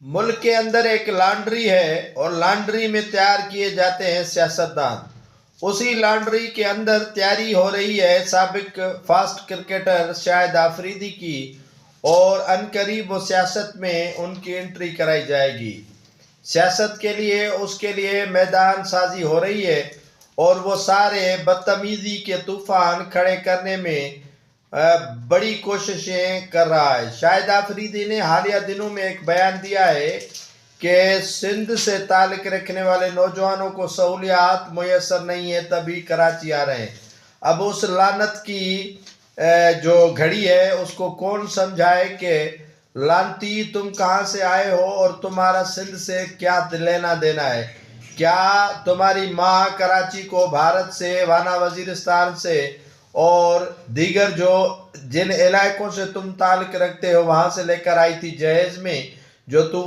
मुल्क के अंदर एक लॉन्ड्री है और लॉन्ड्री में तैयार किए जाते हैं सियासतदान। उसी लॉन्ड्री के अंदर तैयारी हो रही है साबिक फास्ट क्रिकेटर शाहिद आफरीदी की और अनकरीब वो सियासत में उनकी एंट्री कराई जाएगी। सियासत के लिए उसके लिए मैदान साजी हो रही है और वो सारे बदतमीजी के तूफान खड़े करने में बड़ी कोशिशें कर रहा है। शाहिद आफरीदी ने हालिया दिनों में एक बयान दिया है कि सिंध से ताल्लुक़ रखने वाले नौजवानों को सहूलियात मुयसर नहीं है तभी कराची आ रहे हैं। अब उस लानत की जो घड़ी है उसको कौन समझाए कि लानती तुम कहाँ से आए हो और तुम्हारा सिंध से क्या लेना देना है। क्या तुम्हारी माँ कराची को भारत से, वाना वजीरिस्तान से और दीगर जो जिन इलाकों से तुम ताल्लुक़ रखते हो वहाँ से लेकर आई थी जहेज़ में, जो तुम